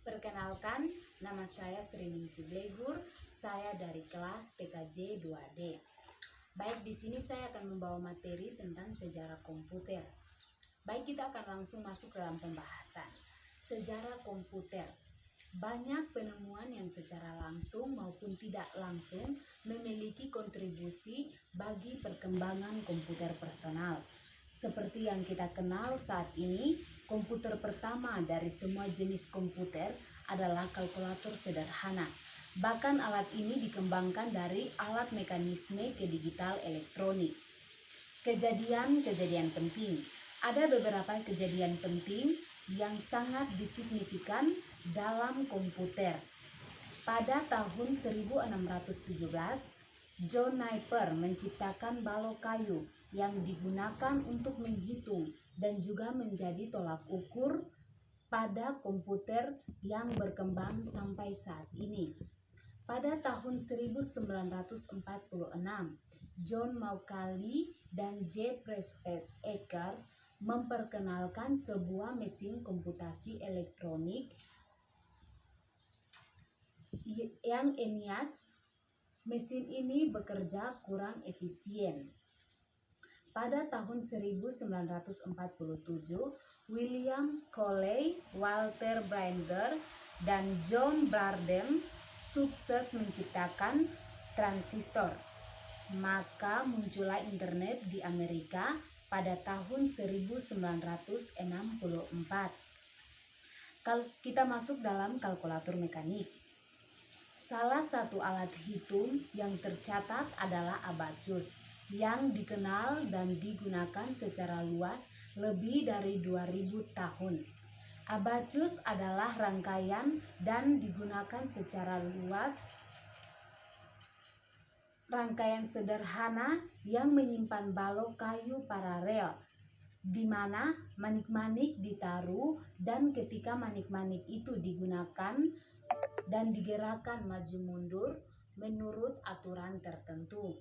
Perkenalkan, nama saya Sri Ningsih Blegur, saya dari kelas TKJ 2D. Baik, di sini saya akan membawa materi tentang sejarah komputer. Baik, kita akan langsung masuk dalam pembahasan. Sejarah komputer. Banyak penemuan yang secara langsung maupun tidak langsung memiliki kontribusi bagi perkembangan komputer personal. Seperti yang kita kenal saat ini, komputer pertama dari semua jenis komputer adalah kalkulator sederhana. Bahkan alat ini dikembangkan dari alat mekanisme ke digital elektronik. Kejadian-kejadian penting. Ada beberapa kejadian penting yang sangat signifikan dalam komputer. Pada tahun 1617, John Napier menciptakan balok kayu yang digunakan untuk menghitung dan juga menjadi tolak ukur pada komputer yang berkembang sampai saat ini. Pada tahun 1946, John Macaulay dan J. Prescott Ecker memperkenalkan sebuah mesin komputasi elektronik yang ENIAC. Mesin ini bekerja kurang efisien. Pada tahun 1947, William Scoley, Walter Brynder, dan John Barden sukses menciptakan transistor. Maka muncullah internet di Amerika pada tahun 1964. Kalau kita masuk dalam kalkulator mekanik, salah satu alat hitung yang tercatat adalah abacus, yang dikenal dan digunakan secara luas lebih dari 2000 tahun. Abacus adalah rangkaian dan digunakan secara luas rangkaian sederhana yang menyimpan balok kayu paralel, di mana manik-manik ditaruh, dan ketika manik-manik itu digunakan dan digerakkan maju mundur menurut aturan tertentu.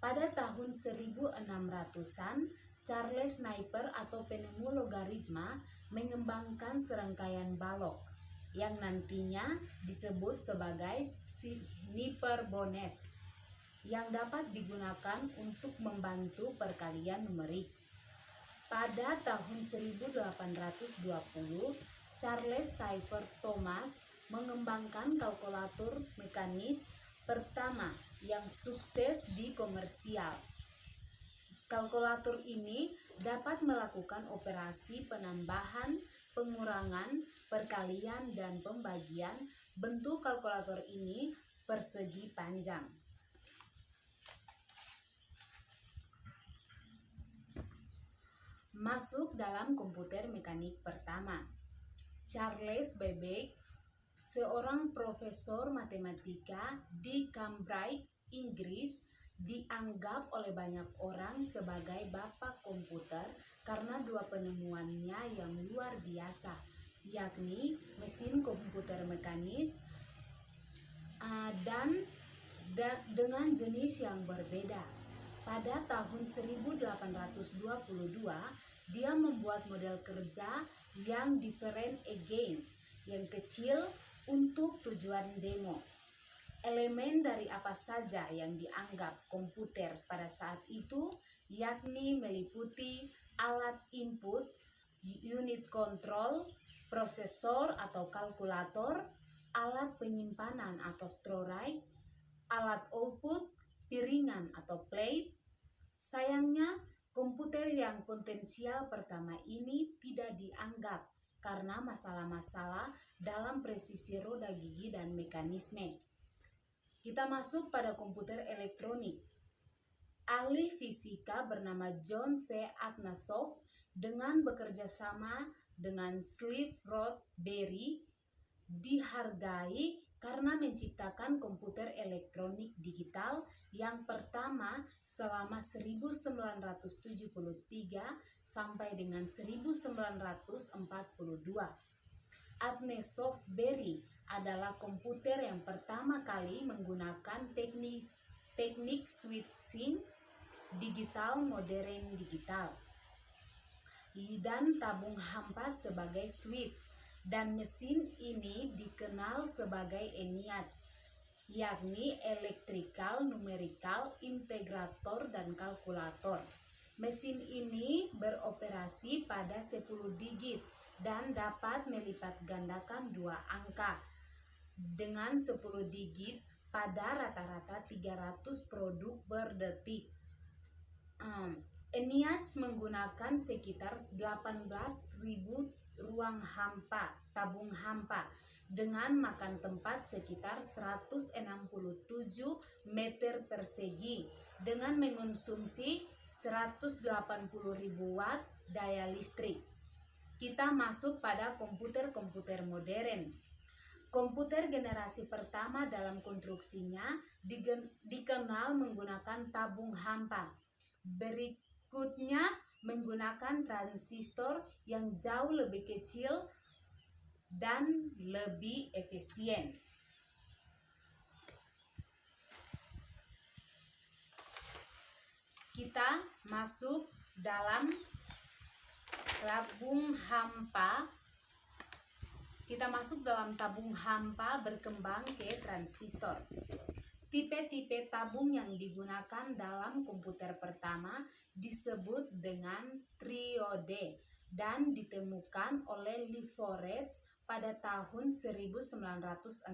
Pada tahun 1600-an, Charles Napier atau penemu logaritma mengembangkan serangkaian balok yang nantinya disebut sebagai Napier-Bonnet yang dapat digunakan untuk membantu perkalian numerik. Pada tahun 1820, Charles Seyfert Thomas mengembangkan kalkulator mekanis pertama yang sukses di komersial. Kalkulator ini dapat melakukan operasi penambahan, pengurangan, perkalian, dan pembagian. Bentuk kalkulator ini persegi panjang. Masuk dalam komputer mekanik pertama. Charles Babbage, seorang profesor matematika di Cambridge, Inggris, dianggap oleh banyak orang sebagai bapak komputer karena dua penemuannya yang luar biasa, yakni mesin komputer mekanis dan dengan jenis yang berbeda. Pada tahun 1822, dia membuat model kerja yang different again, yang kecil untuk tujuan demo. Elemen dari apa saja yang dianggap komputer pada saat itu, yakni meliputi alat input, unit control, prosesor atau kalkulator, alat penyimpanan atau storage, alat output, piringan atau plate. Sayangnya, komputer yang potensial pertama ini tidak dianggap karena masalah-masalah dalam presisi roda gigi dan mekanisme. Kita masuk pada komputer elektronik. Ahli fisika bernama John V. Agnasov dengan bekerja sama dengan Clifford Berry dihargai karena menciptakan komputer elektronik digital yang pertama selama 1973 sampai dengan 1942. Agnasov Berry adalah komputer yang pertama kali menggunakan teknik switching digital modern digital dan tabung hampa sebagai switch. dan mesin ini dikenal sebagai ENIAC, yakni Electrical Numerical Integrator dan Kalkulator. Mesin ini beroperasi pada 10 digit dan dapat melipat gandakan 2 angka dengan 10 digit pada rata-rata 300 produk per detik. ENIAC menggunakan sekitar 18.000 ruang hampa, tabung hampa, dengan makan tempat sekitar 167 meter persegi dengan mengonsumsi 180.000 watt daya listrik. Kita masuk pada komputer-komputer modern. Komputer generasi pertama dalam konstruksinya dikenal menggunakan tabung hampa. Berikutnya menggunakan transistor yang jauh lebih kecil dan lebih efisien. Kita masuk dalam tabung hampa. Tabung hampa berkembang ke transistor. Tipe-tipe tabung yang digunakan dalam komputer pertama disebut dengan triode dan ditemukan oleh Leverage pada tahun 1906.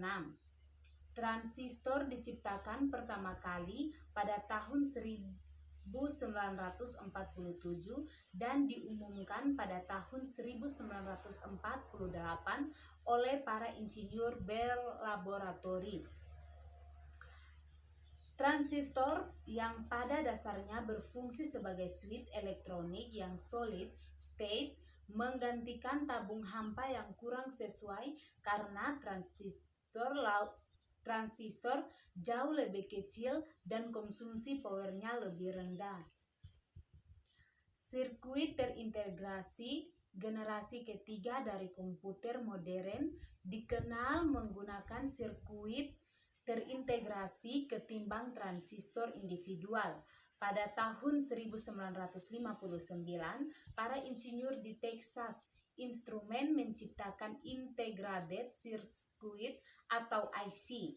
Transistor diciptakan pertama kali pada tahun 1947 dan diumumkan pada tahun 1948 oleh para insinyur Bell Laboratory. Transistor yang pada dasarnya berfungsi sebagai switch elektronik yang solid state menggantikan tabung hampa yang kurang sesuai karena transistor jauh lebih kecil dan konsumsi powernya lebih rendah. Sirkuit terintegrasi generasi ketiga dari komputer modern dikenal menggunakan sirkuit terintegrasi ketimbang transistor individual. Pada tahun 1959, para insinyur di Texas Instruments menciptakan Integrated Circuit atau IC.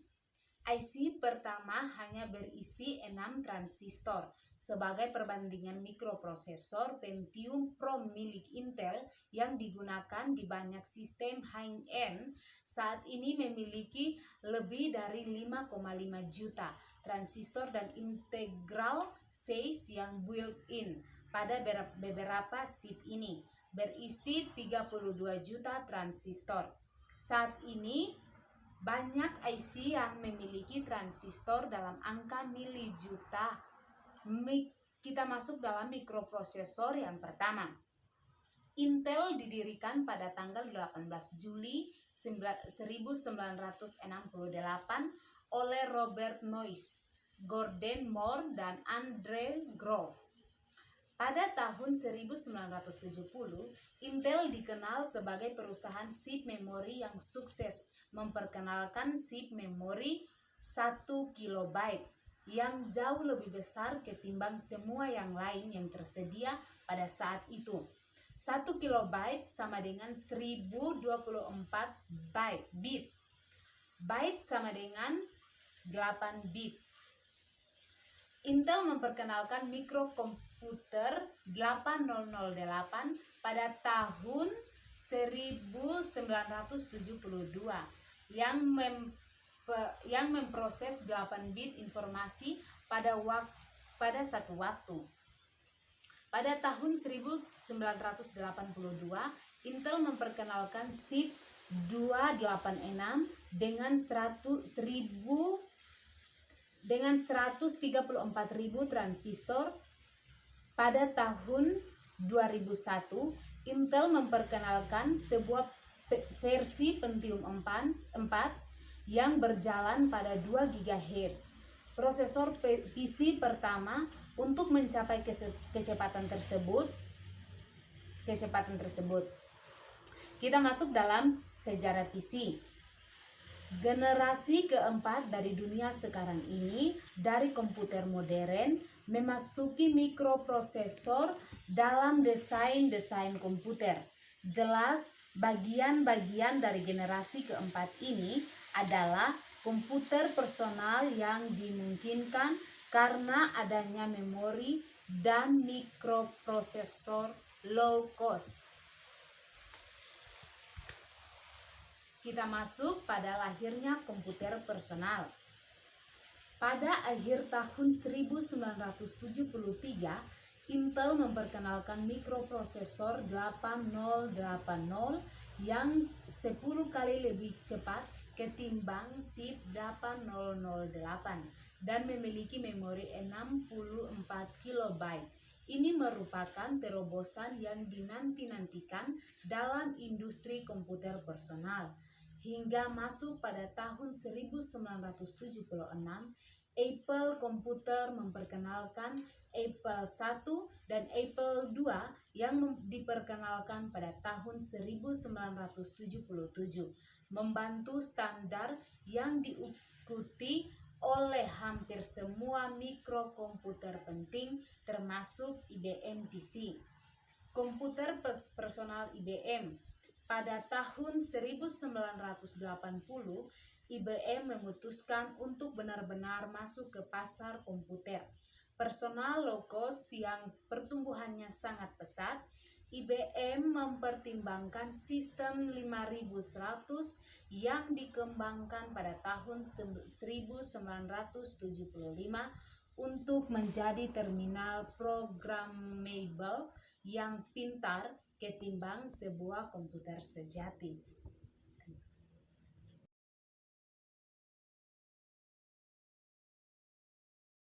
IC pertama hanya berisi 6 transistor. Sebagai perbandingan mikroprosesor Pentium Pro milik Intel yang digunakan di banyak sistem high-end saat ini memiliki lebih dari 5,5 juta transistor dan integral size yang built-in pada beberapa chip ini berisi 32 juta transistor. Saat ini banyak IC yang memiliki transistor dalam angka milijuta. Kita masuk dalam mikroprosesor yang pertama. Intel didirikan pada tanggal 18 Juli 1968 oleh Robert Noyce, Gordon Moore, dan Andre Grove. Pada tahun 1970, Intel dikenal sebagai perusahaan chip memori yang sukses memperkenalkan chip memori 1 KB yang jauh lebih besar ketimbang semua yang lain yang tersedia pada saat itu. 1 KB sama dengan 1024 bit. Byte sama dengan 8 bit. Intel memperkenalkan mikrokomputer 8008 pada tahun 1972 yang memproses 8 bit informasi pada satu waktu. Pada tahun 1982, Intel memperkenalkan chip 286 dengan 134.000 transistor. Pada tahun 2001, Intel memperkenalkan sebuah versi Pentium 4 yang berjalan pada 2 GHz. Prosesor PC pertama untuk mencapai kecepatan tersebut. Kita masuk dalam sejarah PC. Generasi keempat dari dunia sekarang ini dari komputer modern memasuki mikroprosesor dalam desain komputer. Jelas, bagian-bagian dari generasi keempat ini adalah komputer personal yang dimungkinkan karena adanya memori dan mikroprosesor low cost. Kita masuk pada lahirnya komputer personal. Pada akhir tahun 1973, Intel memperkenalkan mikroprosesor 8080 yang 10 kali lebih cepat ketimbang chip 8008 dan memiliki memori 64 KB. Ini merupakan terobosan yang dinanti-nantikan dalam industri komputer personal. Hingga masuk pada tahun 1976, Apple Computer memperkenalkan Apple I dan Apple II yang diperkenalkan pada tahun 1977, membantu standar yang diikuti oleh hampir semua mikrokomputer penting termasuk IBM PC. Komputer personal IBM. Pada tahun 1980, IBM memutuskan untuk benar-benar masuk ke pasar komputer personal low cost yang pertumbuhannya sangat pesat. IBM mempertimbangkan sistem 5100 yang dikembangkan pada tahun 1975 untuk menjadi terminal programmable yang pintar ketimbang sebuah komputer sejati.